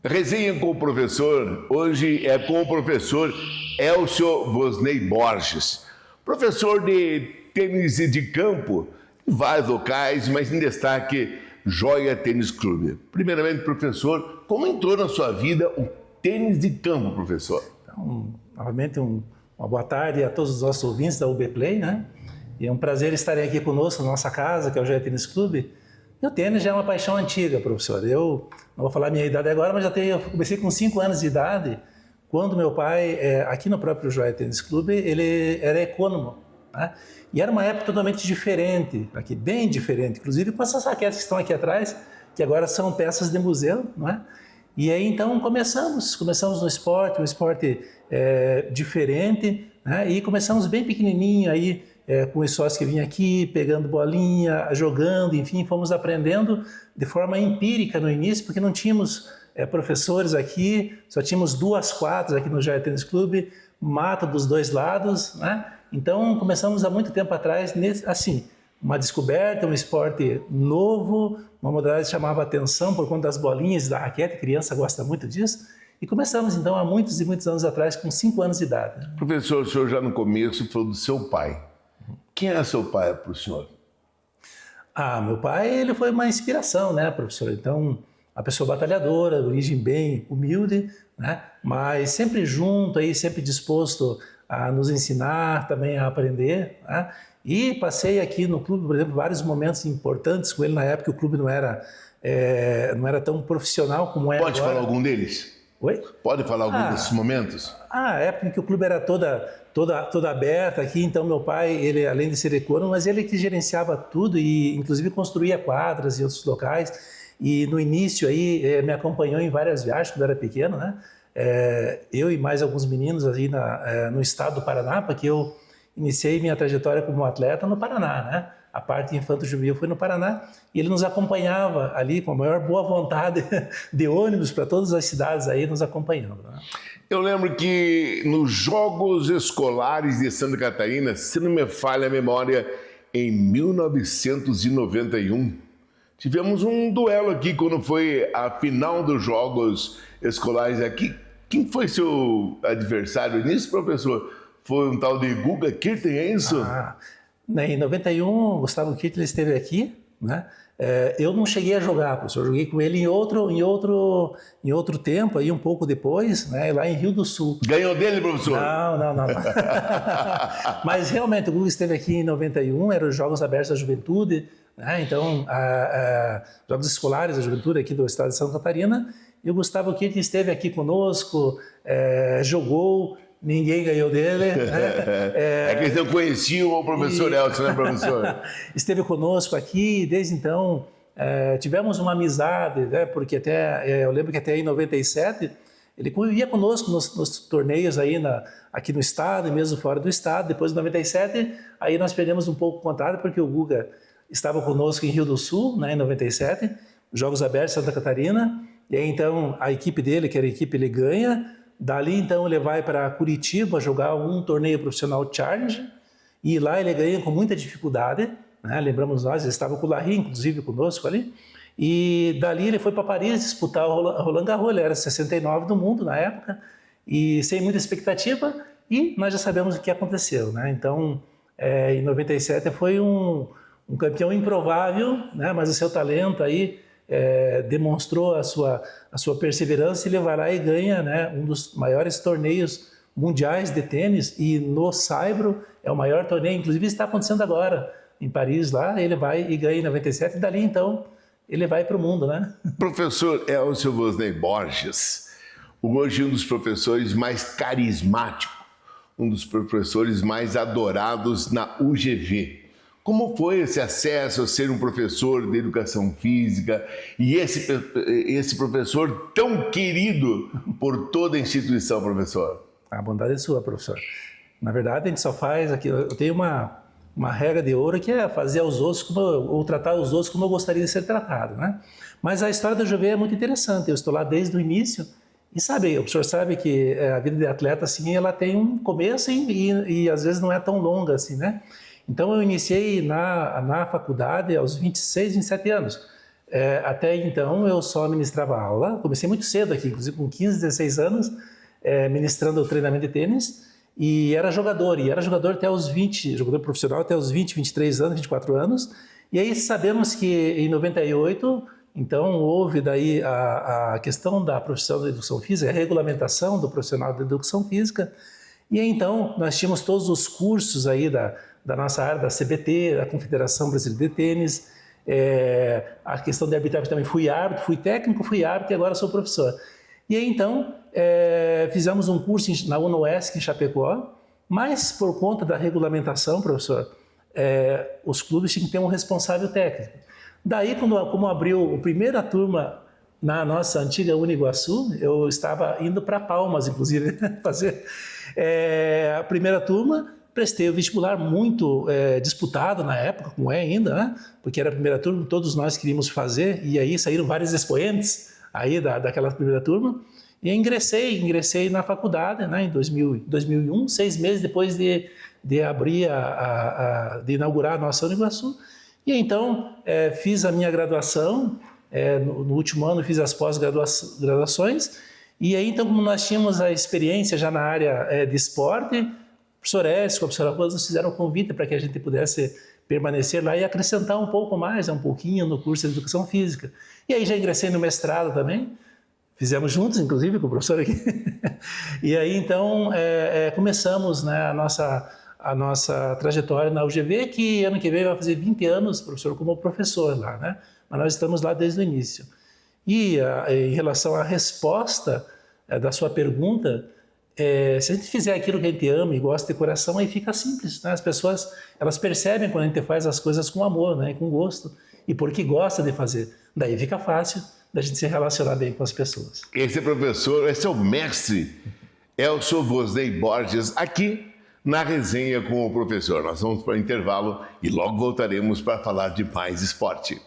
Resenha com o professor, hoje é com o professor Elcio Vosnei Borges, professor de tênis de campo em vários locais, mas em destaque Joia Tênis Clube. Primeiramente, professor, como entrou na sua vida o tênis de campo, professor? Então, novamente, uma boa tarde a todos os nossos ouvintes da UB Play, né? E é um prazer estarem aqui conosco na nossa casa, que é o Joia Tênis Clube. E o tênis já é uma paixão antiga, professor. Eu não vou falar a minha idade agora, mas eu comecei com 5 anos de idade, quando meu pai, aqui no próprio Joia Tênis Clube, ele era econômico, né? E era uma época totalmente diferente, aqui, bem diferente, inclusive com essas raquetes que estão aqui atrás, que agora são peças de museu, não é? E aí então começamos no esporte, um esporte diferente, né? E começamos bem pequenininho aí, com os sócios que vinham aqui, pegando bolinha, jogando, enfim, fomos aprendendo de forma empírica no início, porque não tínhamos professores aqui, só tínhamos 2 quadras aqui no Joia Tênis Clube, mata dos 2 lados, né? Então começamos há muito tempo atrás, assim, uma descoberta, um esporte novo, uma modalidade que chamava atenção por conta das bolinhas da raquete, criança gosta muito disso, e começamos então há muitos e muitos anos atrás, com 5 anos de idade. Professor, o senhor já no começo falou do seu pai. Quem é seu pai para o senhor? Meu pai, ele foi uma inspiração, né, professor? Então, uma pessoa batalhadora, de origem bem humilde, né, mas sempre junto, aí, sempre disposto a nos ensinar, também a aprender, né? E passei aqui no clube, por exemplo, vários momentos importantes com ele na época. O clube não era tão profissional como é agora. Pode falar algum deles? Oi? Pode falar algum desses momentos? A época em que o clube era toda aberta aqui, então meu pai, ele além de ser econômico, mas ele que gerenciava tudo e inclusive construía quadras e outros locais. E no início aí me acompanhou em várias viagens quando eu era pequeno, né? Eu e mais alguns meninos aí no estado do Paraná, porque eu iniciei minha trajetória como atleta no Paraná, né? A parte infanto-juvenil foi no Paraná e ele nos acompanhava ali com a maior boa vontade de ônibus para todas as cidades aí nos acompanhando, né? Eu lembro que nos Jogos Escolares de Santa Catarina, se não me falha a memória, em 1991, tivemos um duelo aqui quando foi a final dos Jogos Escolares aqui. Quem foi seu adversário nisso, professor? Foi um tal de Guga Kirten, é isso? Em 91, o Gustavo Kirten esteve aqui, né? Eu não cheguei a jogar, professor. Eu joguei com ele em outro tempo, aí um pouco depois, né? Lá em Rio do Sul. Ganhou dele, professor? Não. Mas realmente o Guga esteve aqui em 91, eram os Jogos Abertos da Juventude, né? Então, Jogos Escolares da Juventude aqui do estado de Santa Catarina. E o Gustavo Kirten esteve aqui conosco, jogou. Ninguém ganhou dele. Né? É que eles não conheciam o professor Elcio, né, professor? Esteve conosco aqui e desde então tivemos uma amizade, né? Porque até eu lembro que até em 97 ele ia conosco nos torneios aí aqui no estado e mesmo fora do estado. Depois de 97 aí nós perdemos um pouco o contato porque o Guga estava conosco em Rio do Sul, né, em 97, Jogos Abertos Santa Catarina. E aí então a equipe dele, que era a equipe, ele ganha. Dali, então, ele vai para Curitiba jogar um torneio profissional Challenge e lá ele ganha com muita dificuldade, né? Lembramos nós, ele estava com o Larry, inclusive, conosco ali. E dali ele foi para Paris disputar o Roland Garros, ele era 69 do mundo na época e sem muita expectativa e nós já sabemos o que aconteceu, né? Então, em 97 foi um campeão improvável, né? Mas o seu talento aí demonstrou a sua perseverança e ele vai lá e ganha, né, um dos maiores torneios mundiais de tênis e no Saibro é o maior torneio, inclusive está acontecendo agora em Paris lá, ele vai e ganha em 97 e dali então ele vai para o mundo, né? Professor Elcio Vosnei Borges, hoje um dos professores mais carismáticos, um dos professores mais adorados na UGV. Como foi esse acesso a ser um professor de educação física e esse professor tão querido por toda a instituição, professor? A bondade é sua, professor. Na verdade, a gente só faz aqui. Eu tenho uma regra de ouro que é fazer os outros ou tratar os outros como eu gostaria de ser tratado, né? Mas a história da UGV é muito interessante. Eu estou lá desde o início e sabe, o professor sabe que a vida de atleta assim, ela tem um começo e às vezes não é tão longa assim, né? Então eu iniciei na faculdade aos 26, 27 anos. Até então eu só ministrava aula, comecei muito cedo aqui, inclusive com 15, 16 anos, ministrando o treinamento de tênis, e era jogador até os 20, jogador profissional até os 20, 23 anos, 24 anos, e aí sabemos que em 98, então houve daí a questão da profissão da educação física, a regulamentação do profissional da educação física, e aí, então nós tínhamos todos os cursos aí da nossa área, da CBT, da Confederação Brasileira de Tênis, a questão de arbitragem também, fui árbitro, fui técnico, fui árbitro e agora sou professor. E aí então fizemos um curso na UNOESC em Chapecó, mas por conta da regulamentação, professor, os clubes tinham que ter um responsável técnico. Daí, como abriu a primeira turma na nossa antiga Uniguaçu, eu estava indo para Palmas, inclusive, fazer a primeira turma. Prestei o vestibular muito disputado na época, como é ainda, né? Porque era a primeira turma, todos nós queríamos fazer, e aí saíram vários expoentes aí daquela primeira turma, e ingressei na faculdade, né, em 2001, 6 meses depois de abrir, de inaugurar a nossa Uniguaçu, e então fiz a minha graduação, no último ano fiz as pós-graduações, e aí então como nós tínhamos a experiência já na área de esporte, o professor Écio, a professora Rosa nos fizeram um convite para que a gente pudesse permanecer lá e acrescentar um pouco mais, um pouquinho no curso de Educação Física. E aí já ingressei no mestrado também, fizemos juntos, inclusive, com o professor aqui. E aí então começamos, né, a nossa trajetória na UGV, que ano que vem vai fazer 20 anos, professor, como professor lá, né? Mas nós estamos lá desde o início. E em relação à resposta da sua pergunta, se a gente fizer aquilo que a gente ama e gosta de coração, aí fica simples, né? As pessoas, elas percebem quando a gente faz as coisas com amor, né? Com gosto, e porque gosta de fazer. Daí fica fácil da gente se relacionar bem com as pessoas. Esse professor, esse é o mestre Elcio Vosnei Borges, aqui na resenha com o professor. Nós vamos para o intervalo e logo voltaremos para falar de mais esporte.